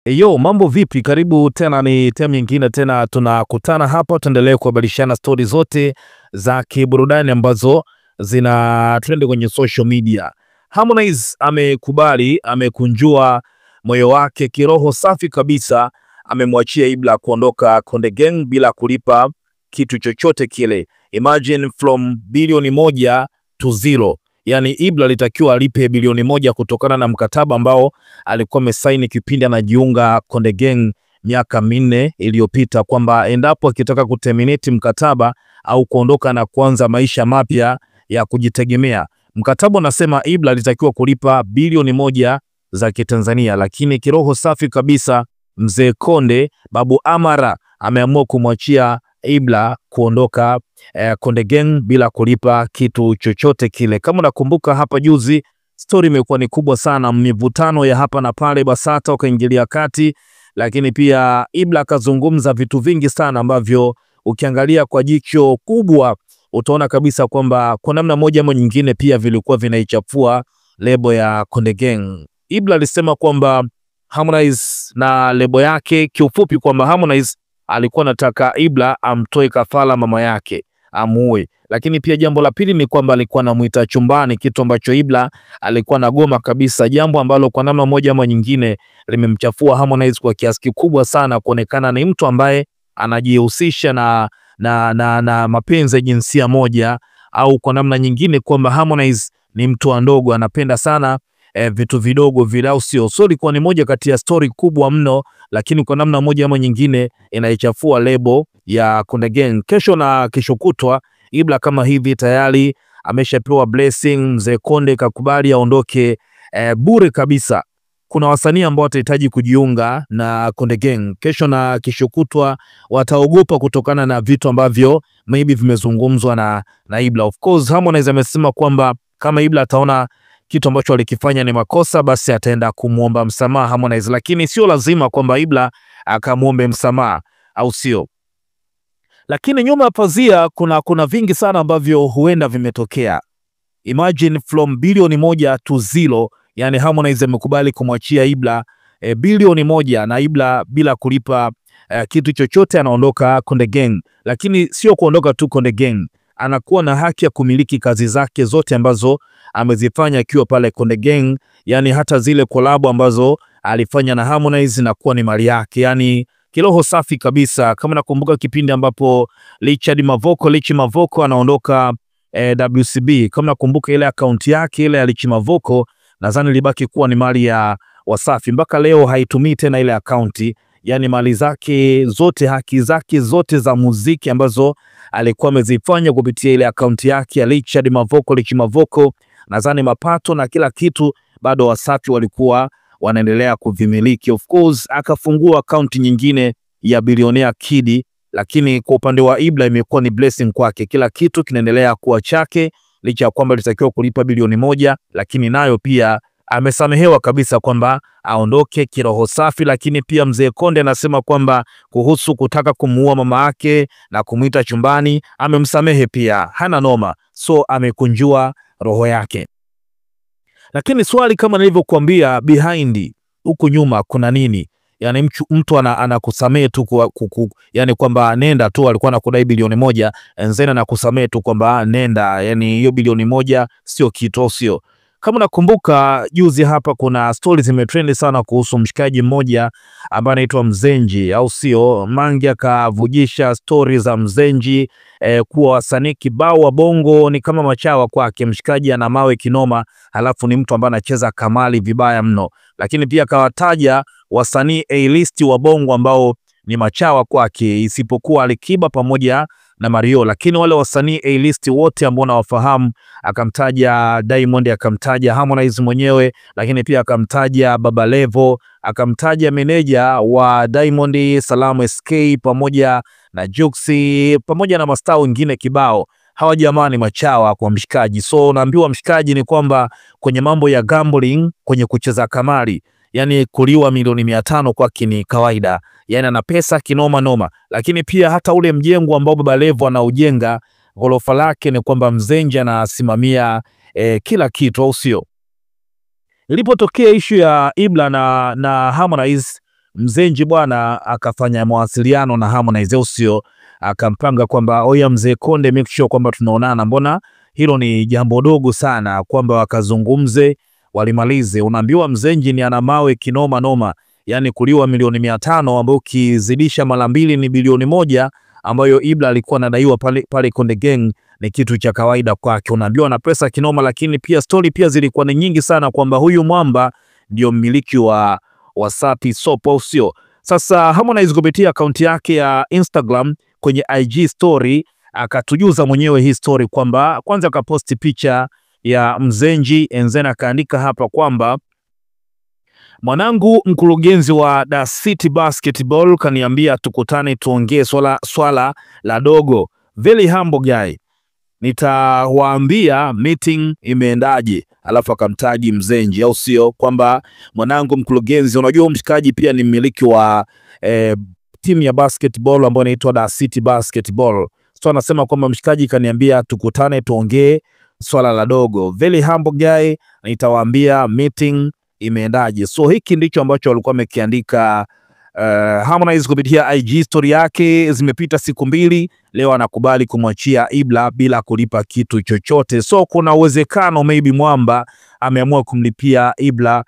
Yo, mambo vipi? Karibu tena, ni time nyingine tena tunakutana hapa, tuendelee kubadilishana story zote za kiburudani ambazo zina trend kwenye social media. Harmonize amekubali, amekunjua moyo wake kiroho safi kabisa, amemwachia Ibra kuondoka Konde Gang bila kulipa kitu chochote kile. Imagine from bilioni 1 to 0. Yani Ibra alitakiwa alipe bilioni 1 kutokana na mkataba ambao alikuwa amesaini kipindi anajiunga Konde Gang miaka 4 iliyopita, kwamba endapo akitaka kuterminate mkataba au kuondoka na kuanza maisha mapya ya kujitegemea, mkataba unasema Ibra alitakiwa kulipa bilioni 1 za Kitanzania. Lakini kiroho safi kabisa, mzee Konde, Babu Amara, ameamua kumwachia Ibra kuondoka Konde Gang bila kulipa kitu chochote kile. Kama nakumbuka hapa juzi story imekuwa ni kubwa sana, mivutano ya hapa na pale, Basata wakaingilia kati, lakini pia Ibra akazungumza vitu vingi sana ambavyo ukiangalia kwa jicho kubwa utaona kabisa kwamba kwa namna moja ama nyingine pia vilikuwa vinaichafua lebo ya Konde Gang. Ibra alisema kwamba Harmonize na lebo yake, kiufupi kwamba Harmonize alikuwa anataka Ibra amtoe kafala mama yake, amuue. Lakini pia jambo la pili ni kwamba alikuwa anamuita chumbani, kitu ambacho Ibra alikuwa na goma kabisa, jambo ambalo kwa namna moja ama nyingine limemchafua Harmonize kwa kiasi kikubwa sana, kuonekana ni mtu ambaye anajihusisha na mapenzi ya jinsia moja, au kwa namna nyingine kwamba Harmonize ni mtu wa ndogo, anapenda sana vitu vidogo vile, au sio? So ilikuwa ni moja kati ya story kubwa mno, lakini kwa namna moja ama nyingine inaichafua lebo ya Konde Gang. Kesho na kesho kutwa Ibra kama hivi tayari ameshapewa blessing, mzee Konde kakubali aondoke bure kabisa. Kuna wasanii ambao watahitaji kujiunga na Konde Gang kesho na kesho kutwa, wataogopa kutokana na vitu ambavyo maybe vimezungumzwa na Ibra. Of course Harmonize amesema kwamba kama Ibra ataona kitu ambacho alikifanya ni makosa, basi ataenda kumuomba msamaha Harmonize, lakini sio lazima kwamba Ibra akamuombe msamaha, au sio? Lakini nyuma ya pazia kuna vingi sana ambavyo huenda vimetokea. Imagine from bilioni 1 to 0, yani Harmonize amekubali kumwachia Ibra bilioni 1 na Ibra bila kulipa kitu chochote, anaondoka Konde Gang. Lakini sio kuondoka tu Konde Gang, anakuwa na haki ya kumiliki kazi zake zote ambazo amezifanya akiwa pale Konde Gang, yani hata zile collab ambazo alifanya na Harmonize na kuwa ni mali yake, yani kiroho safi kabisa. Kama nakumbuka kipindi ambapo Richard Mavoko anaondoka WCB, kama nakumbuka ile account yake ile ya Richard Mavoko, nadhani libaki kuwa ni mali ya Wasafi. Mpaka leo haitumii tena ile account, yani mali zake zote, haki zake zote za muziki ambazo alikuwa amezifanya kupitia ile account yake ya Richard Mavoko, nadhani mapato na kila kitu bado Wasafi walikuwa wanaendelea kuvimiliki. Of course akafungua account nyingine ya Billionaire Kid, lakini kwa upande wa Ibra imekuwa ni blessing kwake, kila kitu kinaendelea kuwa chake, licha ya kwamba alitakiwa kulipa bilioni 1, lakini nayo pia amesamehewa kabisa kwamba aondoke kiroho safi. Lakini pia mzee Konde anasema kwamba kuhusu kutaka kumuua mama yake na kumuita chumbani, amemsamehe pia, hana noma, so amekunjua roho yake. Lakini swali kama nilivyokuambia, behind huku nyuma kuna nini? Yani mtu anakusamehe tu yani kwamba nenda tu, alikuwa anakudai bilioni 1 enzena na kusamehe tu kwamba nenda, yani hiyo bilioni 1 sio kitu, sio? Kama nakumbuka juzi hapa kuna stories zimetrend sana kuhusu mshikaji mmoja ambaye anaitwa Mzenji, au sio? Mange akavujisha stories za Mzenji kuwa wasanii kibao wa bongo ni kama machawa kwake. Mshikaji ana mawe kinoma, halafu ni mtu ambaye anacheza kamali vibaya mno. Lakini pia akawataja wasanii A-list wa bongo ambao ni machawa kwake, isipokuwa Alikiba pamoja na Mario. Lakini wale wasanii A-list wote ambao nawafahamu, akamtaja Diamond, akamtaja Harmonize mwenyewe, lakini pia akamtaja Baba Levo, akamtaja meneja wa Diamond Salamu SK pamoja na Juxi pamoja na mastaa wengine kibao. Hawa jamani machawa kwa mshikaji. So naambiwa mshikaji ni kwamba kwenye mambo ya gambling, kwenye kucheza kamari, yani kuliwa milioni 500 kwake ni kawaida, yani ana pesa kinoma noma. Lakini pia hata ule mjengo ambao Baba Levo anaujenga, ghorofa lake ni kwamba Mzenji anasimamia kila kitu, au sio? Ilipotokea issue ya Ibra na Harmonize, Mzenji bwana akafanya mawasiliano na Harmonize usio, akampanga kwamba oya mzee Konde, make sure kwamba tunaonana. Mbona hilo ni jambo dogo sana, kwamba wakazungumze walimalize. Unaambiwa Mzenji ni ana mawe kinoma noma, yani kuliwa milioni 500 ambayo ukizidisha mara 2 ni bilioni 1 ambayo Ibra alikuwa anadaiwa pale Konde Gang, ni kitu cha kawaida kwake. Unaambiwa na pesa kinoma, lakini pia story pia zilikuwa ni nyingi sana kwamba huyu mwamba ndio mmiliki wa Wasafi Soap au sio? Sasa Harmonize kupitia akaunti yake ya Instagram kwenye IG story akatujuza mwenyewe hii story kwamba kwanza akaposti picha ya Mzenji enzena akaandika hapa kwamba mwanangu mkurugenzi wa Da City Basketball kaniambia tukutane tuongee swala la dogo. Very humble guy. Nitawaambia meeting imeendaje. Alafu akamtaji Mzenji au sio, kwamba mwanangu mkurugenzi, unajua mshikaji pia ni mmiliki wa timu ya basketball ambayo inaitwa Da City Basketball. So anasema kwamba mshikaji kaniambia tukutane tuongee swala la dogo. Very humble guy, nitawaambia meeting imeendaje. So hiki ndicho ambacho walikuwa wamekiandika Harmonize kupitia IG story yake. Zimepita siku 2, leo anakubali kumwachia Ibra bila kulipa kitu chochote. So kuna uwezekano maybe mwamba ameamua kumlipia Ibra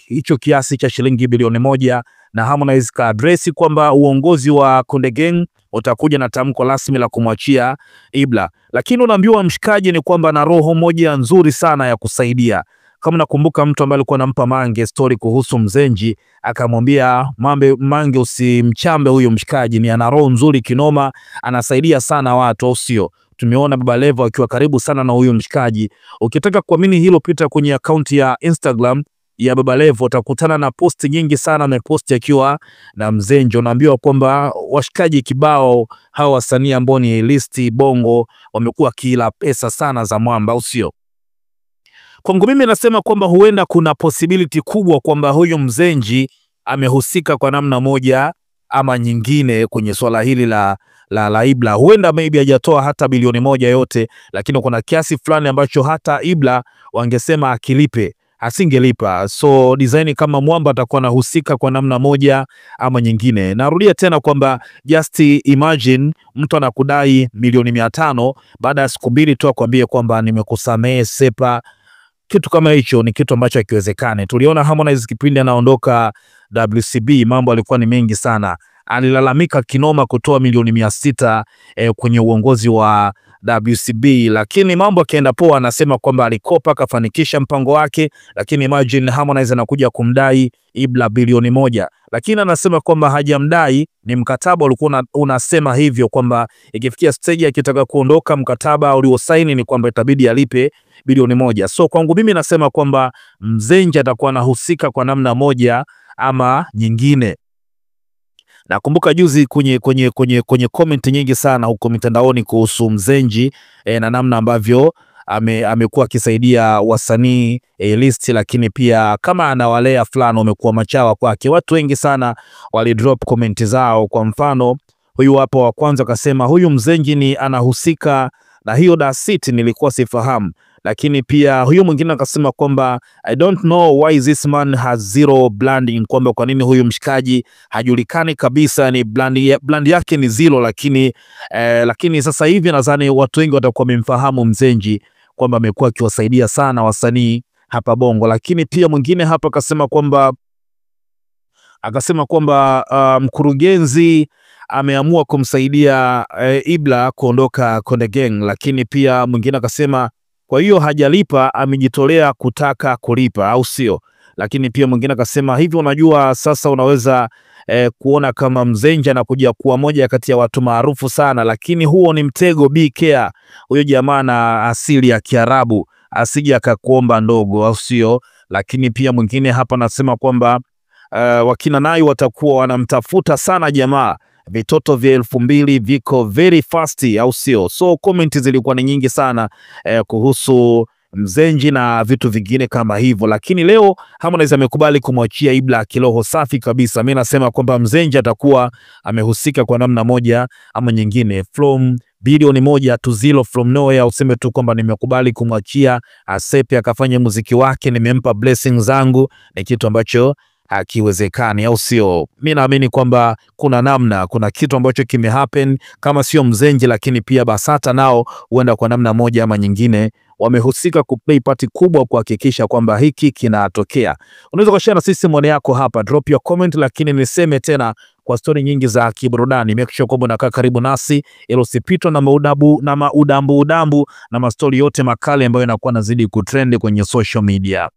hicho kiasi cha shilingi bilioni 1, na Harmonize ka address kwamba uongozi wa Konde Gang utakuja na tamko rasmi la kumwachia Ibra. Lakini unaambiwa mshikaji ni kwamba na roho moja nzuri sana ya kusaidia. Kama nakumbuka mtu ambaye alikuwa anampa Mange story kuhusu Mzenji, akamwambia Mange usimchambe huyo mshikaji, ni ana roho nzuri kinoma, anasaidia sana watu au sio? Tumeona Baba Levo akiwa karibu sana na huyo mshikaji. Ukitaka kuamini hilo, pita kwenye akaunti ya Instagram ya Baba Levo, utakutana na posti nyingi sana, ameposti akiwa na Mzenji. Unaambiwa kwamba washikaji kibao hawa wasanii ambao ni listi Bongo wamekuwa kila pesa sana za mwamba au sio? Kwangu mimi nasema kwamba huenda kuna possibility kubwa kwamba huyu Mzenji amehusika kwa namna moja ama nyingine kwenye swala hili la Ibra. Huenda maybe hajatoa hata bilioni 1 yote, lakini kuna kiasi fulani ambacho hata Ibra wangesema akilipe asingelipa. So design kama mwamba atakuwa anahusika kwa namna moja ama nyingine. Narudia tena kwamba just imagine mtu anakudai milioni 500, baada ya siku 2 tu akwambie kwamba nimekusamehe sepa. Kitu kama hicho ni kitu ambacho hakiwezekani. Tuliona Harmonize kipindi anaondoka WCB, mambo alikuwa ni mengi sana. Alilalamika kinoma kutoa milioni 600 kwenye uongozi wa WCB, lakini mambo akaenda poa. Anasema kwamba alikopa akafanikisha mpango wake, lakini imagine Harmonize anakuja kumdai Ibra bilioni 1, lakini anasema kwamba hajamdai, ni mkataba ulikuwa unasema hivyo kwamba ikifikia stage akitaka kuondoka, mkataba uliosaini ni kwamba itabidi alipe bilioni 1. So kwangu mimi nasema kwamba Mzenji atakuwa anahusika kwa namna moja ama nyingine. Nakumbuka juzi kwenye comment nyingi sana huko mitandaoni kuhusu Mzenji na namna ambavyo amekuwa akisaidia wasanii list, lakini pia kama anawalea fulani wamekuwa machawa kwake. Watu wengi sana walidrop comment zao. Kwa mfano huyu hapo wa kwanza akasema huyu Mzenji ni anahusika na hiyo Da City, nilikuwa sifahamu. Lakini pia huyu mwingine akasema kwamba I don't know why this man has zero branding, kwamba kwa nini huyu mshikaji hajulikani kabisa, ni brand yake ni zero, lakini sasa hivi nadhani watu wengi watakuwa wamemfahamu Mzenji kwamba amekuwa akiwasaidia sana wasanii hapa Bongo. Lakini pia mwingine hapa akasema kwamba mkurugenzi ameamua kumsaidia Ibra kuondoka Konde Gang. Lakini pia mwingine akasema kwa hiyo hajalipa, amejitolea kutaka kulipa au sio? Lakini pia mwingine akasema hivi, unajua sasa unaweza kuona kama Mzenji anakuja kuwa moja kati ya watu maarufu sana, lakini huo ni mtego. Be care, huyo jamaa na asili ya Kiarabu, asije akakuomba ndogo au sio? Lakini pia mwingine hapa anasema kwamba wakina Nai watakuwa wanamtafuta sana jamaa, vitoto vya 2000 viko very fast au sio? So comment zilikuwa ni nyingi sana kuhusu Mzenji na vitu vingine kama hivyo, lakini leo Harmonize amekubali kumwachia Ibra kiroho safi kabisa. Mimi nasema kwamba Mzenji atakuwa amehusika kwa namna moja ama nyingine, from bilioni 1 to zero from nowhere. Useme tu kwamba nimekubali kumwachia asepe akafanya muziki wake, nimempa blessings zangu, ni kitu ambacho hakiwezekani, au sio? Mimi naamini kwamba kuna namna, kuna kitu ambacho kimehappen, kama sio Mzenji lakini pia Basata nao huenda kwa namna moja ama nyingine wamehusika kuplay part kubwa kuhakikisha kwamba hiki kinatokea. Unaweza kushare na sisi maoni yako hapa, drop your comment, lakini niseme tena, kwa story nyingi za kiburudani make sure kwamba unakaa karibu nasi ili usipitwe na maudambu na mastori yote makali ambayo yanakuwa nazidi kutrend kwenye social media.